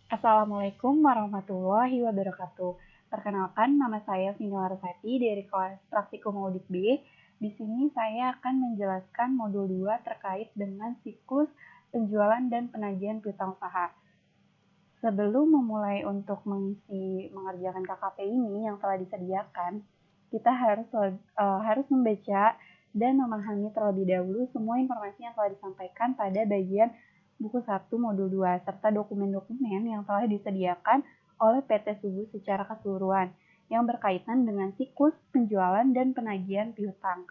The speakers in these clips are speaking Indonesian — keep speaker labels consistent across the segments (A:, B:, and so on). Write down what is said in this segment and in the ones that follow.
A: Assalamualaikum warahmatullahi wabarakatuh. Perkenalkan, nama saya Vina Larasati dari kelas Praktikum Audit B. Di sini saya akan menjelaskan modul 2 terkait dengan siklus penjualan dan penagihan piutang usaha. Sebelum memulai untuk mengerjakan KKP ini yang telah disediakan, kita harus membaca dan memahami terlebih dahulu semua informasi yang telah disampaikan pada bagian buku 1 modul 2 serta dokumen-dokumen yang telah disediakan oleh PT Subuh secara keseluruhan yang berkaitan dengan siklus penjualan dan penagihan piutang.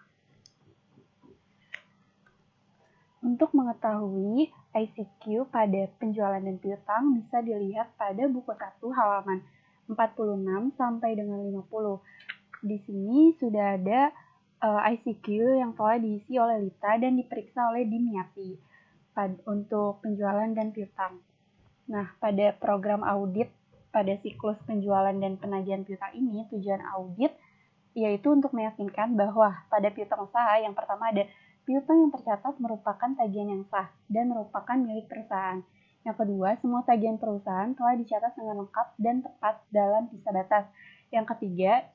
A: Untuk mengetahui ICQ pada penjualan dan piutang bisa dilihat pada buku 1 halaman 46 sampai dengan 50. Di sini sudah ada ICQ yang telah diisi oleh Lita dan diperiksa oleh Dimyati untuk penjualan dan piutang. Nah, pada program audit pada siklus penjualan dan penagihan piutang ini, tujuan audit yaitu untuk meyakinkan bahwa pada piutang usaha yang pertama ada piutang yang tercatat merupakan tagihan yang sah dan merupakan milik perusahaan. Yang kedua, semua tagihan perusahaan telah dicatat dengan lengkap dan tepat dalam sisa batas. Yang ketiga,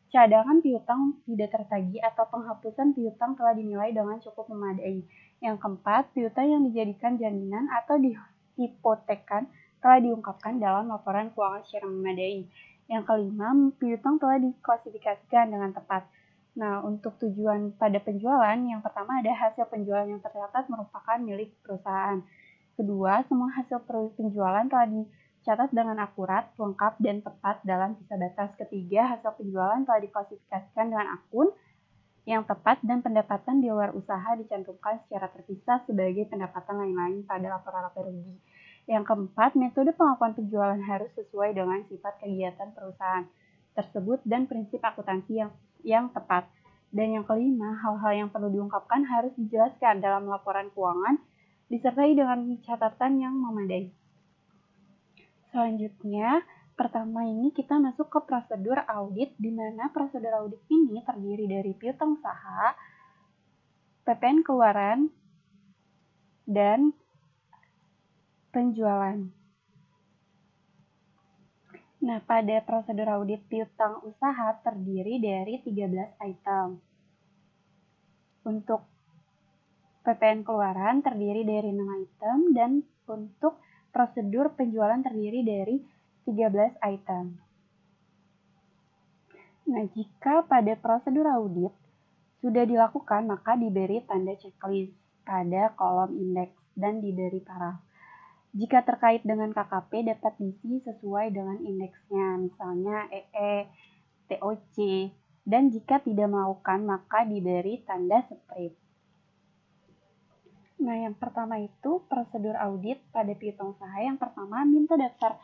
A: cadangan piutang tidak tertagih atau penghapusan piutang telah dinilai dengan cukup memadai. Yang keempat, piutang yang dijadikan jaminan atau dihipotekkan telah diungkapkan dalam laporan keuangan secara memadai. Yang kelima, piutang telah diklasifikasikan dengan tepat. Nah, untuk tujuan pada penjualan, yang pertama ada hasil penjualan yang tercatat merupakan milik perusahaan. Kedua, semua hasil penjualan telah dicatat dengan akurat, lengkap, dan tepat dalam sisa batas. Ketiga, hasil penjualan telah diklasifikasikan dengan akun yang tepat dan pendapatan di luar usaha dicantumkan secara terpisah sebagai pendapatan lain-lain pada laporan laba rugi. Yang keempat, metode pengakuan penjualan harus sesuai dengan sifat kegiatan perusahaan tersebut dan prinsip akuntansi yang tepat. Dan yang kelima, hal-hal yang perlu diungkapkan harus dijelaskan dalam laporan keuangan disertai dengan catatan yang memadai. Selanjutnya, pertama ini kita masuk ke prosedur audit, di mana prosedur audit ini terdiri dari piutang usaha, PPN keluaran, dan penjualan. Nah, pada prosedur audit piutang usaha terdiri dari 13 item. Untuk PPN keluaran terdiri dari 6 item dan untuk prosedur penjualan terdiri dari 13 item. Nah, jika pada prosedur audit sudah dilakukan, maka diberi tanda checklist pada kolom indeks dan diberi paraf. Jika terkait dengan KKP dapat diisi sesuai dengan indeksnya, misalnya EE, TOC, dan jika tidak melakukan maka diberi tanda sprint. Nah, yang pertama itu prosedur audit pada piutang usaha. Yang pertama, minta daftar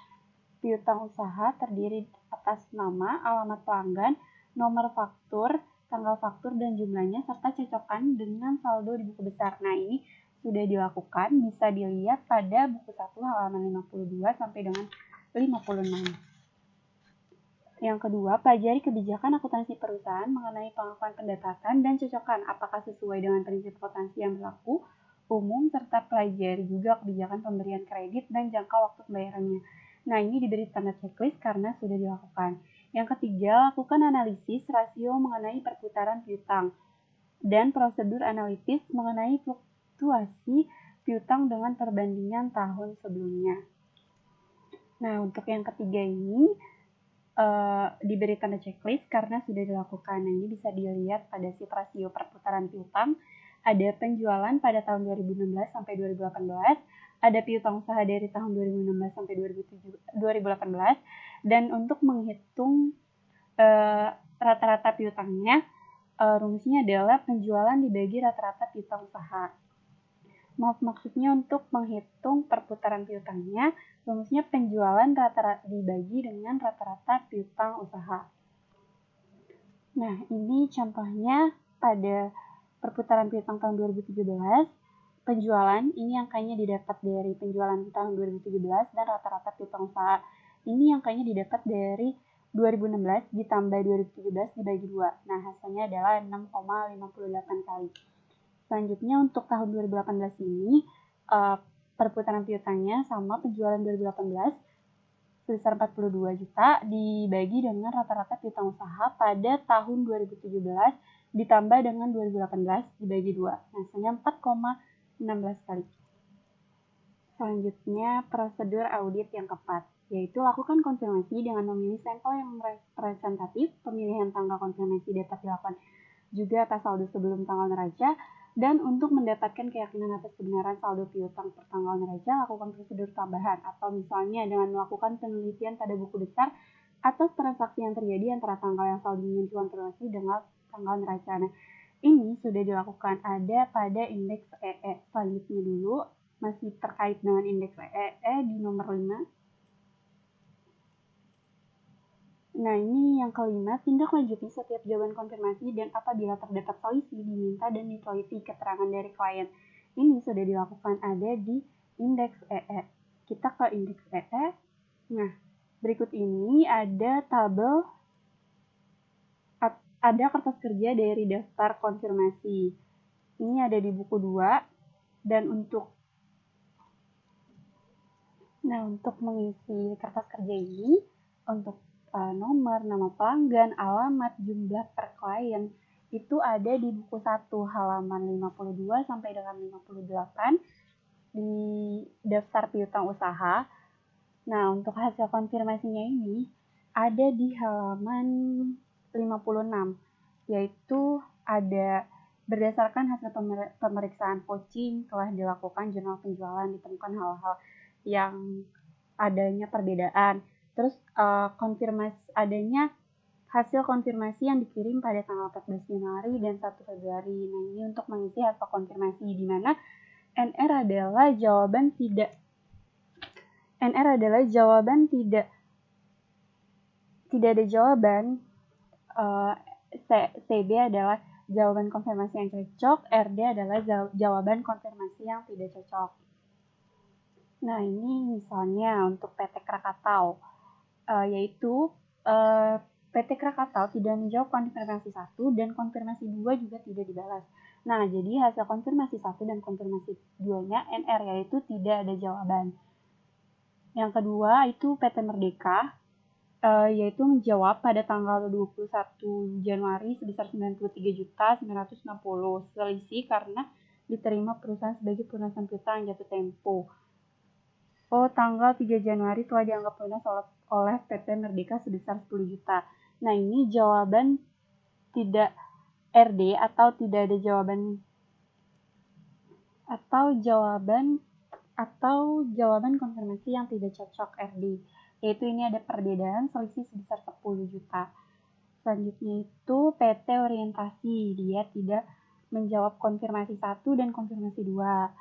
A: piutang usaha terdiri atas nama, alamat pelanggan, nomor faktur, tanggal faktur, dan jumlahnya, serta cocokkan dengan saldo di buku besar. Nah, ini sudah dilakukan, bisa dilihat pada buku 1 halaman 52 sampai dengan 56. Yang kedua, pelajari kebijakan akuntansi perusahaan mengenai pengakuan pendapatan dan cocokkan apakah sesuai dengan prinsip akuntansi yang berlaku umum, serta pelajari juga kebijakan pemberian kredit dan jangka waktu pembayarannya. Nah, ini diberi tanda checklist karena sudah dilakukan. Yang ketiga, lakukan analisis rasio mengenai perputaran piutang dan prosedur analitis mengenai fluktuasi piutang dengan perbandingan tahun sebelumnya. Nah, untuk yang ketiga ini diberi tanda checklist karena sudah dilakukan. Nah, ini bisa dilihat pada sheet rasio perputaran piutang. Ada penjualan pada tahun 2016 sampai 2018, ada piutang usaha dari tahun 2016 sampai 2018, dan untuk menghitung rata-rata piutangnya, rumusnya adalah penjualan dibagi rata-rata piutang usaha. Maksudnya untuk menghitung perputaran piutangnya, rumusnya penjualan rata-rata dibagi dengan rata-rata piutang usaha. Nah, ini contohnya pada perputaran piutang tahun 2017, penjualan ini angkanya didapat dari penjualan tahun 2017 dan rata-rata piutang usaha ini angkanya didapat dari 2016 ditambah 2017 dibagi 2. Nah, hasilnya adalah 6,58 kali. Selanjutnya untuk tahun 2018 ini perputaran piutangnya sama penjualan 2018 sebesar 42 juta dibagi dengan rata-rata piutang usaha pada tahun 2017 ditambah dengan 2018 dibagi 2. Hasilnya 4,16 kali. Selanjutnya, prosedur audit yang keempat, yaitu lakukan konfirmasi dengan memilih sampel yang representatif. Pemilihan tanggal konfirmasi dapat dilakukan juga atas saldo sebelum tanggal neraca, dan untuk mendapatkan keyakinan atas kebenaran saldo piutang per tanggal neraca, lakukan prosedur tambahan, atau misalnya dengan melakukan penelitian pada buku besar atas transaksi yang terjadi antara tanggal yang saldonya dikonfirmasi dengan tanggal neraca. Nah, ini sudah dilakukan ada pada indeks EE. Selanjutnya dulu, masih terkait dengan indeks EE di nomor 5. Nah, ini yang kelima, tindak lanjuti setiap jawaban konfirmasi dan apabila terdapat selisih diminta dan diteliti keterangan dari klien. Ini sudah dilakukan ada di indeks EE. Kita ke indeks EE. Nah, berikut ini ada tabel, ada kertas kerja dari daftar konfirmasi. Ini ada di buku 2 dan untuk mengisi kertas kerja ini, untuk nomor, nama pelanggan, alamat, jumlah per klien, itu ada di buku 1 halaman 52 sampai dengan 58 di daftar piutang usaha. Nah, untuk hasil konfirmasinya ini ada di halaman 56, yaitu ada berdasarkan hasil pemeriksaan coaching telah dilakukan jurnal penjualan, ditemukan hal-hal yang adanya perbedaan. Terus konfirmasi adanya hasil konfirmasi yang dikirim pada tanggal 14 Januari dan 1 Februari. Nah, ini untuk mengisi hasil konfirmasi di mana NR adalah jawaban tidak ada jawaban, CB adalah jawaban konfirmasi yang cocok, RD adalah jawaban konfirmasi yang tidak cocok. Nah, ini misalnya untuk PT Krakatau, yaitu PT Krakatau tidak menjawab konfirmasi 1 dan konfirmasi 2 juga tidak dibalas. Nah, jadi hasil konfirmasi 1 dan konfirmasi 2-nya NR, yaitu tidak ada jawaban. Yang kedua itu PT Merdeka, yaitu menjawab pada tanggal 21 Januari sebesar 93.960, selisih karena diterima perusahaan sebagai pelunasan piutang jatuh tempo. Tanggal 3 Januari telah dianggap lunas oleh PT Merdeka sebesar 10 juta. Nah, ini jawaban tidak RD atau tidak ada jawaban jawaban konfirmasi yang tidak cocok RD. Yaitu ini ada perbedaan selisih sebesar 10 juta. Selanjutnya itu PT Orientasi, dia tidak menjawab konfirmasi 1 dan konfirmasi 2.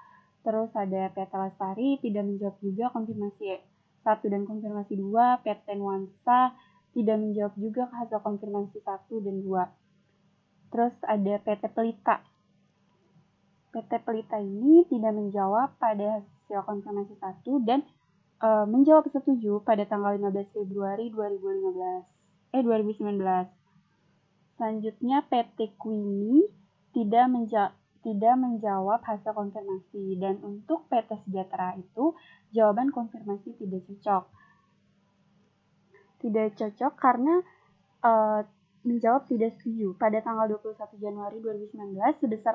A: Terus ada PT Lestari, tidak menjawab juga konfirmasi 1 dan konfirmasi 2. PT Nuansa, tidak menjawab juga hasil konfirmasi 1 dan 2. Terus ada PT Pelita. PT Pelita ini tidak menjawab pada hasil konfirmasi 1 dan menjawab setuju pada tanggal 15 Februari 2019. Selanjutnya PT Queenie tidak menjawab hasil konfirmasi, dan untuk PT Sejahtera itu jawaban konfirmasi tidak cocok. Tidak cocok karena menjawab tidak setuju pada tanggal 21 Januari 2019 sebesar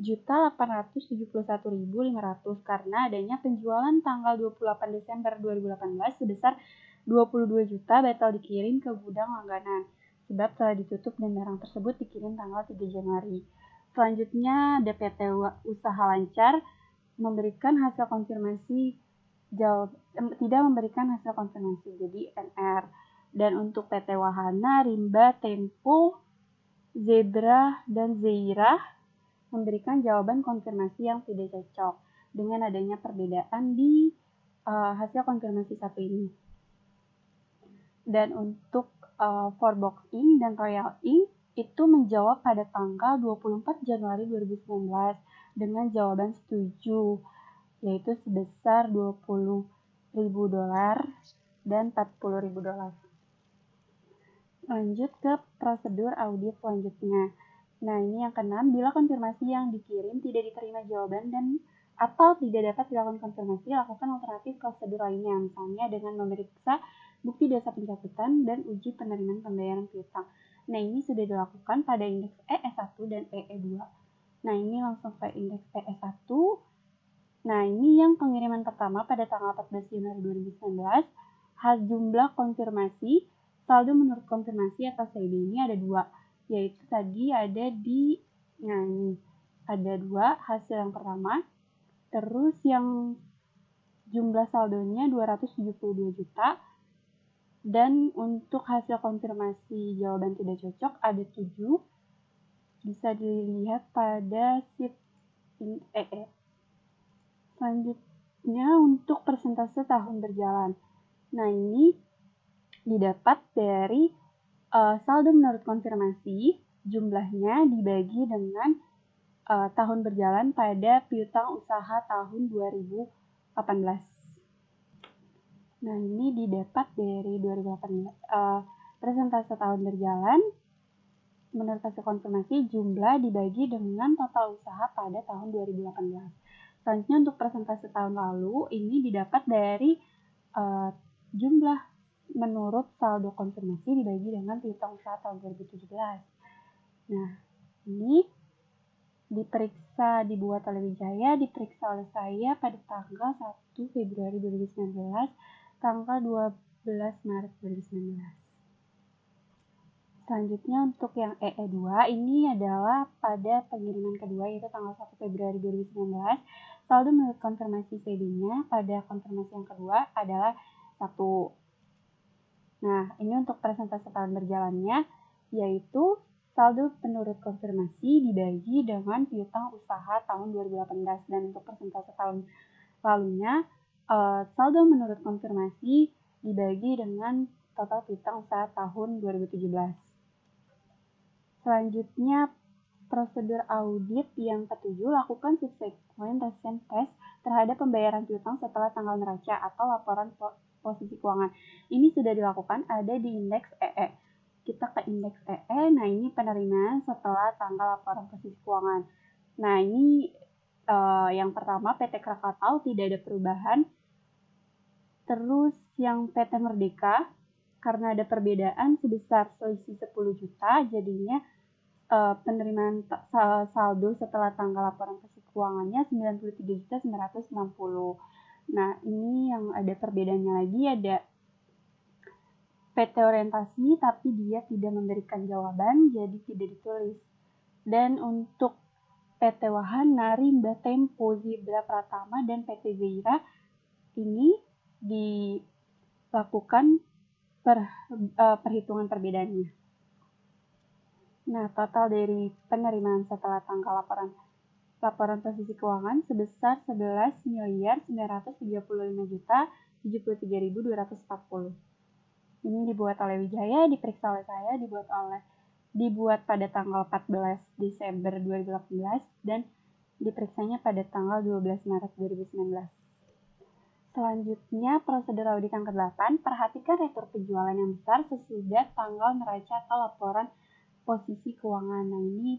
A: 85.871.500 karena adanya penjualan tanggal 28 Desember 2018 sebesar 22 juta batal dikirim ke gudang langganan sebab telah ditutup dan barang tersebut dikirim tanggal 3 Januari. Selanjutnya ada PT Usaha Lancar memberikan hasil konfirmasi tidak memberikan hasil konfirmasi, jadi NR. Dan untuk PT Wahana, Rimba, Tempo, Zebra, dan Zeira memberikan jawaban konfirmasi yang tidak cocok dengan adanya perbedaan di hasil konfirmasi 1 ini. Dan untuk Forbox Inc. dan Royal Inc. itu menjawab pada tanggal 24 Januari 2019 dengan jawaban setuju, yaitu sebesar $20.000 dan $40.000. Lanjut ke prosedur audit selanjutnya. Nah, ini yang keenam, bila konfirmasi yang dikirim tidak diterima jawaban dan atau tidak dapat dilakukan konfirmasi, lakukan alternatif prosedur lainnya, misalnya dengan memeriksa bukti dasar pencatatan dan uji penerimaan pembayaran piutang. Nah, ini sudah dilakukan pada indeks EE1 dan EE2. Nah, ini langsung ke indeks EE1. Nah, ini yang pengiriman pertama pada tanggal 14 Januari 2019. Jumlah konfirmasi, saldo menurut konfirmasi atau SAID ini ada dua, yaitu tadi ada di, nah ini ada dua hasil yang pertama, terus yang jumlah saldonya 272 juta, dan untuk hasil konfirmasi jawaban tidak cocok ada 7, bisa dilihat pada sheet EE. Selanjutnya untuk persentase tahun berjalan. Nah, ini didapat dari saldo menurut konfirmasi, jumlahnya dibagi dengan tahun berjalan pada piutang usaha tahun 2018. Nah, ini didapat dari 2018. Persentase tahun berjalan menurut hasil konfirmasi, jumlah dibagi dengan total usaha pada tahun 2018. Selanjutnya untuk persentase tahun lalu, ini didapat dari jumlah menurut saldo konfirmasi dibagi dengan piutang usaha tahun 2017. Nah, ini dibuat oleh Wijaya, diperiksa oleh saya pada tanggal 1 Februari 2019, tanggal 12 Maret 2019. Selanjutnya untuk yang EE2, ini adalah pada pengiriman kedua, yaitu tanggal 1 Februari 2019. Saldo menurut konfirmasi CD-nya pada konfirmasi yang kedua adalah 1. Nah, ini untuk persentase tahun berjalannya, yaitu saldo menurut konfirmasi dibagi dengan piutang usaha tahun 2018. Dan untuk persentase tahun lalunya, saldo menurut konfirmasi dibagi dengan total piutang usaha tahun 2017. Selanjutnya, prosedur audit yang ketujuh, lakukan subsequent recent test terhadap pembayaran piutang setelah tanggal neraca atau laporan posisi keuangan. Ini sudah dilakukan, ada di indeks EE. Kita ke indeks EE, nah ini penerimaan setelah tanggal laporan posisi keuangan. Nah, ini yang pertama PT Krakatau tidak ada perubahan. Terus yang PT Merdeka, karena ada perbedaan sebesar selisih 10 juta, jadinya penerimaan saldo setelah tanggal laporan posisi keuangannya 93.960. Nah, ini yang ada perbedaannya lagi, ada PT Orientasi tapi dia tidak memberikan jawaban, jadi tidak ditulis. Dan untuk PT Wahana, Rimba, Tempo, Zebra, Pratama, dan PT Zeira ini dilakukan perhitungan perbedaannya. Nah, total dari penerimaan setelah tanggal laporan posisi keuangan sebesar 11.935.073.240. Ini dibuat oleh Wijaya, diperiksa oleh saya, dibuat pada tanggal 14 Desember 2018 dan diperiksanya pada tanggal 12 Maret 2019. Selanjutnya, prosedur audit yang ke-8, perhatikan retur penjualan yang besar sesudah tanggal neraca atau laporan posisi keuangan. Nah, ini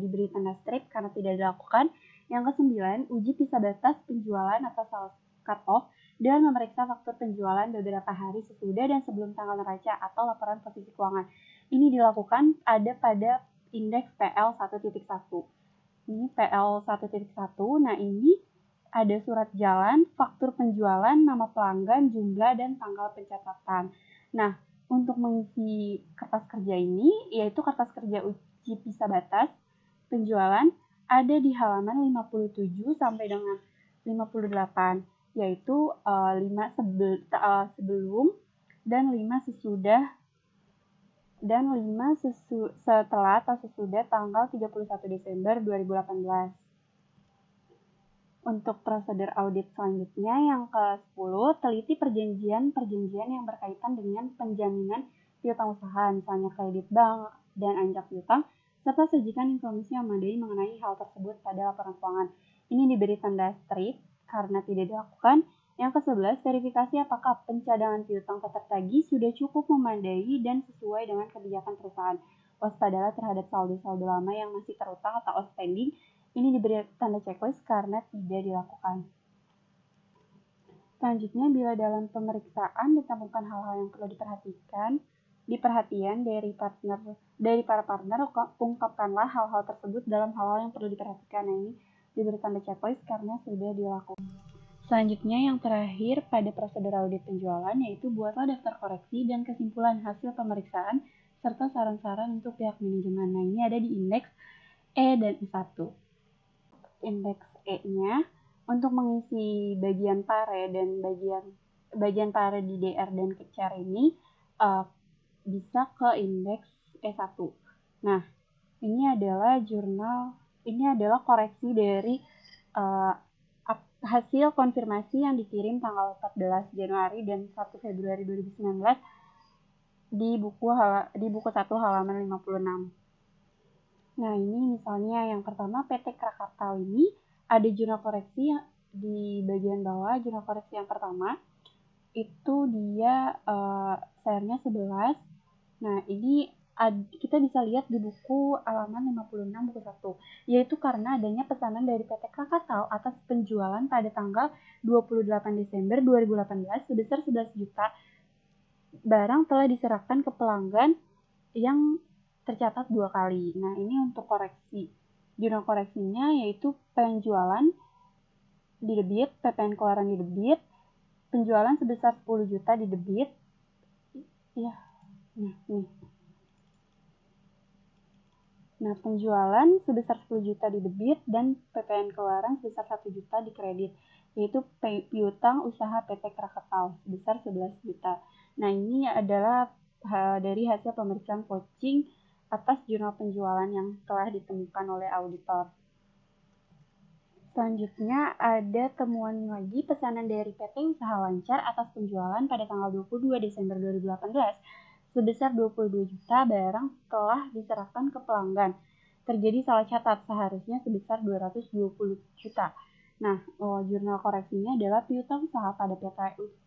A: diberi tanda strip karena tidak dilakukan. Yang ke-9, uji pisah batas penjualan atau sales cut-off dengan memeriksa faktur penjualan beberapa hari sesudah dan sebelum tanggal neraca atau laporan posisi keuangan. Ini dilakukan ada pada indeks PL 1.1. Ini PL 1.1. Nah, ini ada surat jalan, faktur penjualan, nama pelanggan, jumlah, dan tanggal pencatatan. Nah, untuk mengisi kertas kerja ini, yaitu kertas kerja uji pisah batas penjualan, ada di halaman 57 sampai dengan 58, yaitu 5 sebelum dan 5 sesudah dan 5 setelah atau sesudah tanggal 31 Desember 2018. Untuk prosedur audit selanjutnya yang ke-10, teliti perjanjian yang berkaitan dengan penjaminan piutang usaha, misalnya kredit bank dan anjak piutang, serta sajikan informasi yang memadai mengenai hal tersebut pada laporan keuangan. Ini diberi tanda strip karena tidak dilakukan. Yang ke-11, verifikasi apakah pencadangan piutang tertagih sudah cukup memadai dan sesuai dengan kebijakan perusahaan. Waspadalah terhadap saldo-saldo lama yang masih terutang atau outstanding Ini diberi tanda checklist karena tidak dilakukan. Selanjutnya, bila dalam pemeriksaan ditemukan hal-hal yang perlu diperhatikan dari para partner, ungkapkanlah hal-hal tersebut dalam hal-hal yang perlu diperhatikan. Nah, ini diberi tanda checklist karena sudah dilakukan. Selanjutnya, yang terakhir pada prosedur audit penjualan, yaitu buatlah daftar koreksi dan kesimpulan hasil pemeriksaan serta saran-saran untuk pihak manajemen. Nah, ini ada di indeks E dan I1. Indeks E-nya untuk mengisi bagian pare dan bagian pare di DR dan CAR ini bisa ke indeks E1. Nah, ini adalah koreksi dari hasil konfirmasi yang dikirim tanggal 14 Januari dan 1 Februari 2019 di buku 1 halaman 56. Nah, ini misalnya yang pertama PT Krakatau ini ada jurnal koreksi yang di bagian bawah. Jurnal koreksi yang pertama itu dia share-nya 11. Nah, ini kita bisa lihat di buku halaman 56 buku 1, yaitu karena adanya pesanan dari PT Krakatau atas penjualan pada tanggal 28 Desember 2018 sebesar 11 juta barang telah diserahkan ke pelanggan yang tercatat 2 kali. Nah, ini untuk koreksi. Jurnal koreksinya yaitu penjualan di debit, PPN keluaran di debit, penjualan sebesar 10 juta di debit. Ya. Nah, penjualan sebesar 10 juta di debit dan PPN keluaran sebesar 1 juta di kredit, yaitu piutang usaha PT Krakatau sebesar 11 juta. Nah, ini adalah dari hasil pemeriksaan coaching atas jurnal penjualan yang telah ditemukan oleh auditor. Selanjutnya ada temuan lagi pesanan dari PT Usaha Lancar atas penjualan pada tanggal 22 Desember 2018 sebesar 22 juta barang telah diserahkan ke pelanggan. Terjadi salah catat, seharusnya sebesar 220 juta. Nah, jurnal koreksinya adalah piutang usaha pada PT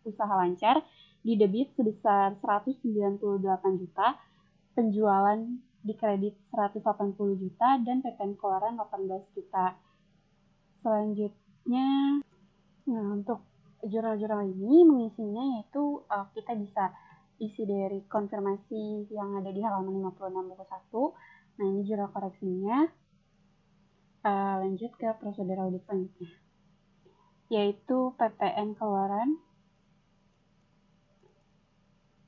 A: Usaha Lancar di debit sebesar 198 juta, penjualan di kredit 180 juta, dan PPN keluaran 18 juta. Selanjutnya, nah untuk jurnal-jurnal ini mengisinya yaitu kita bisa isi dari konfirmasi yang ada di halaman 56 buku 1. Nah, ini jurnal koreksinya. Lanjut ke prosedur audit selanjutnya, yaitu PPN keluaran.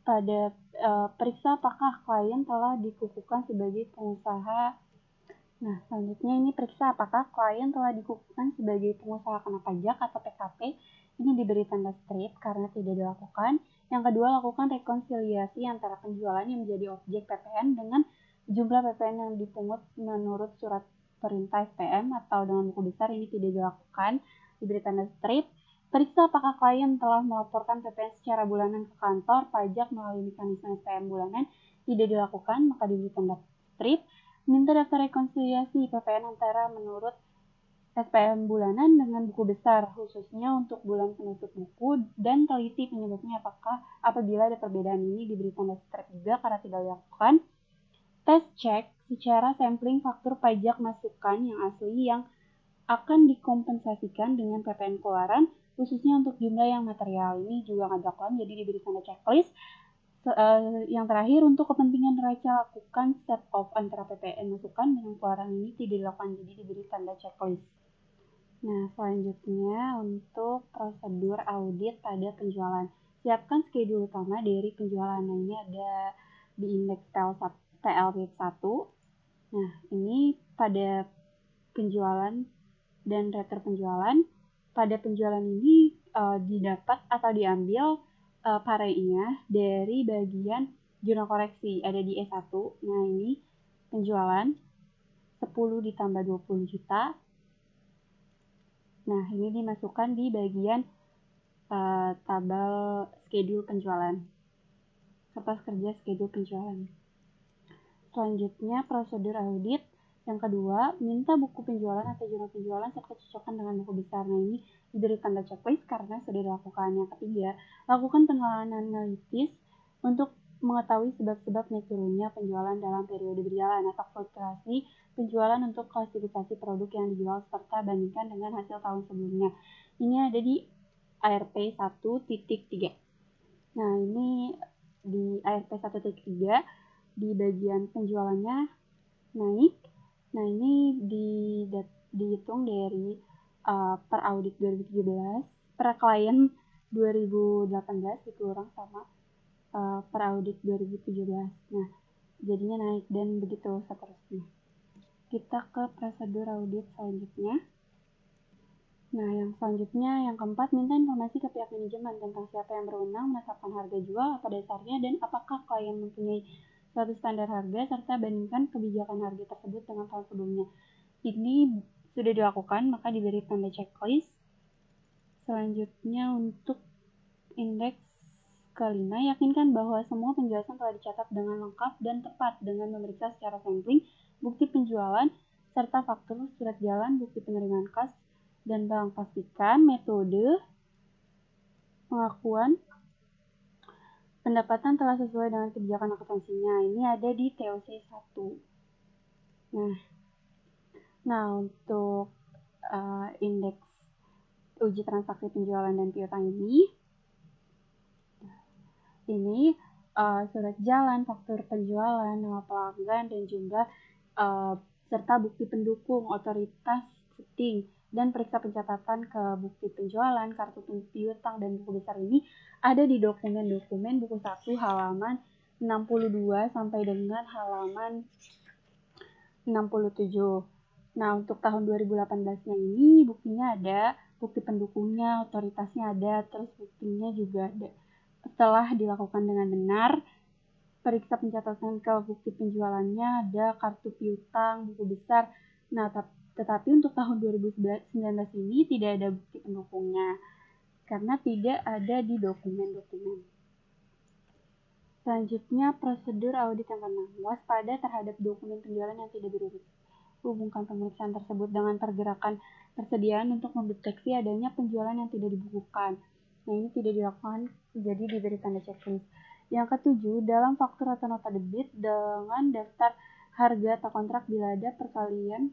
A: Pada periksa apakah klien telah dikukuhkan sebagai pengusaha. Nah, selanjutnya ini periksa apakah klien telah dikukuhkan sebagai pengusaha kena pajak atau PKP. Ini diberi tanda strip karena tidak dilakukan. Yang kedua, lakukan rekonsiliasi antara penjualan yang menjadi objek PPN dengan jumlah PPN yang dipungut menurut surat perintah SPM atau dengan buku besar. Ini tidak dilakukan, diberi tanda strip. Periksa apakah klien telah melaporkan PPN secara bulanan ke kantor pajak melalui mekanisme SPM bulanan. Tidak dilakukan, maka diberi tanda strip. Minta daftar rekonsiliasi PPN antara menurut SPM bulanan dengan buku besar, khususnya untuk bulan penutup buku, dan teliti penyebabnya apabila ada perbedaan. Ini diberi tanda strip juga karena tidak dilakukan. Tes cek secara sampling faktur pajak masukan yang asli yang akan dikompensasikan dengan PPN keluaran, khususnya untuk jumlah yang material. Ini juga nggak dilakukan, jadi diberi tanda checklist. Yang terakhir, untuk kepentingan neraca, lakukan set off antara PPN masukan dengan keluaran. Ini tidak dilakukan, jadi diberi tanda checklist. Nah, selanjutnya untuk prosedur audit pada penjualan. Siapkan schedule utama dari penjualan. Nah, ini ada di indeks PL1. Nah, ini pada penjualan dan retur penjualan. Pada penjualan ini didapat atau diambil parenya dari bagian jurnal koreksi, ada di E1. Nah, ini penjualan 10 ditambah 20 juta. Nah, ini dimasukkan di bagian tabel schedule penjualan, kertas kerja schedule penjualan. Selanjutnya, prosedur audit. Yang kedua, minta buku penjualan atau jurnal penjualan serta cocokkan dengan buku besar. Nah, ini diberi tanda checklist karena sudah dilakukan. Yang ketiga, lakukan penelitian analitis untuk mengetahui sebab-sebab naik turunnya penjualan dalam periode berjalan atau fluktuasi penjualan untuk klasifikasi produk yang dijual serta bandingkan dengan hasil tahun sebelumnya. Ini ada di ARP 1.3. Nah, ini di ARP 1.3 di bagian penjualannya naik. Nah, ini dihitung dari per audit 2017, per klien 2018 dikurang sama per audit 2017. Nah, jadinya naik dan begitu seterusnya. Kita ke prosedur audit selanjutnya. Nah, yang selanjutnya, yang keempat, minta informasi ke pihak manajemen tentang siapa yang berwenang menetapkan harga jual, apa dasarnya, dan apakah klien mempunyai suatu standar harga, serta bandingkan kebijakan harga tersebut dengan tahun sebelumnya. Ini sudah dilakukan, maka diberi tanda checklist. Selanjutnya, untuk indeks kelima, yakinkan bahwa semua penjelasan telah dicatat dengan lengkap dan tepat dengan memeriksa secara sampling, bukti penjualan, serta faktur, surat jalan, bukti penerimaan kas, dan bank. Pastikan metode pengakuan pendapatan telah sesuai dengan kebijakan akuntansinya. Ini ada di TOC 1. Nah untuk indeks uji transaksi penjualan dan piutang ini surat jalan, faktur penjualan, nama pelanggan, dan jumlah serta bukti pendukung, otoritas setting, dan periksa pencatatan ke bukti penjualan, kartu piutang, dan buku besar ini ada di dokumen-dokumen buku 1 halaman 62 sampai dengan halaman 67. Nah, untuk tahun 2018-nya ini buktinya ada, bukti pendukungnya, otoritasnya ada, terus buktinya juga ada. Setelah dilakukan dengan benar, periksa pencatatan ke bukti penjualannya, ada kartu piutang, buku besar. Nah, tetapi untuk tahun 2019 ini tidak ada bukti pendukungnya, karena tidak ada di dokumen-dokumen. Selanjutnya, prosedur audit yang keenam. Waspada terhadap dokumen penjualan yang tidak berurut. Hubungkan pemeriksaan tersebut dengan pergerakan persediaan untuk mendeteksi adanya penjualan yang tidak dibukukan. Nah, ini tidak dilakukan, jadi diberi tanda checklist. Yang ketujuh, dalam faktur atau nota debit dengan daftar harga atau kontrak bila ada perkalian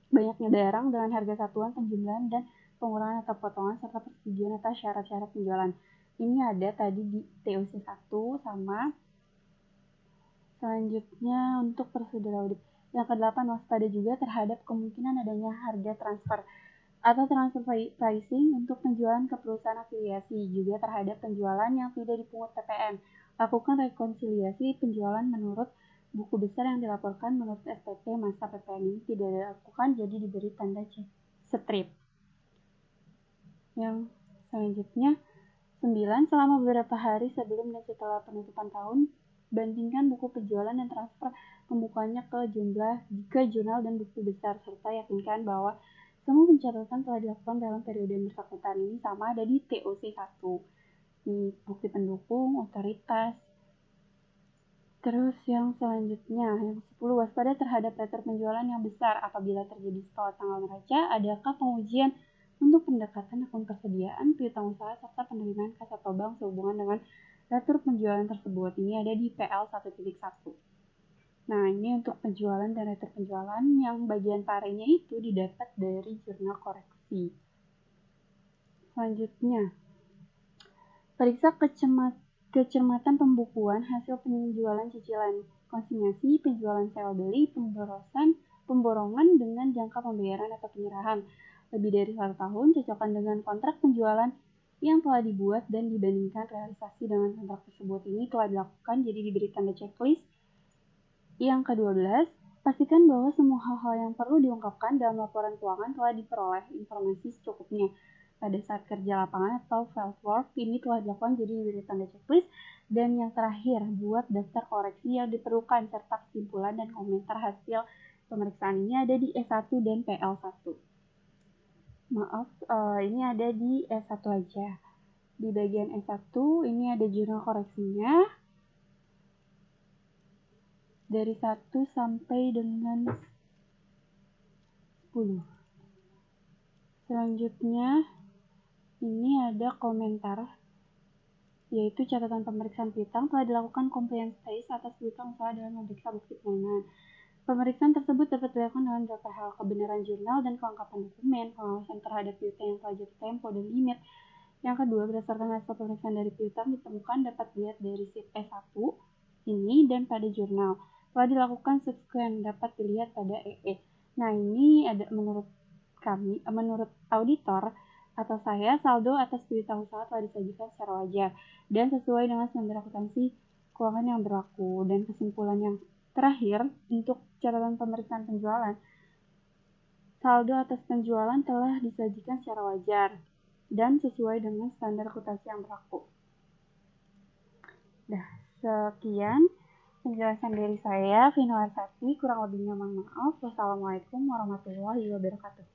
A: banyaknya barang dengan harga satuan, penjumlahan, dan pengurangan atau potongan, serta persetujuan atas syarat-syarat penjualan. Ini ada tadi di TOC 1 sama. Selanjutnya untuk prosedur audit. Yang ke-8, waspada juga terhadap kemungkinan adanya harga transfer atau transfer pricing untuk penjualan ke perusahaan afiliasi, juga terhadap penjualan yang tidak dipungut PPN. Lakukan rekonsiliasi penjualan menurut buku besar yang dilaporkan menurut SPP masa PPN ini tidak dilakukan, jadi diberi tanda strip. Yang selanjutnya, 9. Selama beberapa hari sebelum dan setelah penutupan tahun, bandingkan buku penjualan dan transfer pembukaannya ke jurnal dan buku besar, serta yakinkan bahwa semua pencatatan telah dilakukan dalam periode yang bersangkutan. Ini sama ada di TOC 1, di bukti pendukung, otoritas. Terus yang selanjutnya, yang 10, waspada terhadap letter penjualan yang besar apabila terjadi setelah tanggal neraca. Adakah pengujian untuk pendekatan akun persediaan, piutang usaha, serta penerimaan kas atau bank sehubungan dengan letter penjualan tersebut. Ini ada di PL 1.1. Nah, ini untuk penjualan dan letter penjualan yang bagian parenya itu didapat dari jurnal koreksi. Selanjutnya, periksa kecermatan pembukuan hasil penjualan cicilan konsinyasi, penjualan sewa beli, pemborongan dengan jangka pembayaran atau penyerahan lebih dari 1 tahun, cocokkan dengan kontrak penjualan yang telah dibuat dan dibandingkan realisasi dengan kontrak tersebut. Ini telah dilakukan, jadi diberi tanda checklist. Yang ke-12, pastikan bahwa semua hal-hal yang perlu diungkapkan dalam laporan keuangan telah diperoleh informasi secukupnya pada saat kerja lapangan atau field work. Ini telah dilakukan, jadi diberi tanda checklist. Dan yang terakhir, buat daftar koreksi yang diperlukan serta kesimpulan dan komentar hasil pemeriksaan. Ini ada di S1 dan PL1. Maaf, ini ada di S1 aja. Di bagian S1 ini ada jurnal koreksinya dari 1 sampai dengan 10. Selanjutnya ini ada komentar yaitu catatan pemeriksaan piutang telah dilakukan compliance test atas piutang usaha dalam memeriksa bukti penerimaan. Pemeriksaan tersebut dapat dilakukan dengan beberapa hal: kebenaran jurnal dan kelengkapan dokumen, pengawasan terhadap piutang yang telah jatuh tempo dan limit. Yang kedua, berdasarkan hasil pemeriksaan dari piutang ditemukan dapat dilihat dari sheet E1 ini dan pada jurnal. Telah dilakukan subscan dapat dilihat pada EE. Nah, ini ada menurut auditor atau saya, saldo atas piutang usaha telah disajikan secara wajar dan sesuai dengan standar akuntansi keuangan yang berlaku. Dan kesimpulan yang terakhir untuk catatan pemeriksaan penjualan, saldo atas penjualan telah disajikan secara wajar dan sesuai dengan standar akuntansi yang berlaku. Sekian penjelasan dari saya, Vina Warsati. Kurang lebihnya mohon maaf. Wassalamualaikum warahmatullahi wabarakatuh.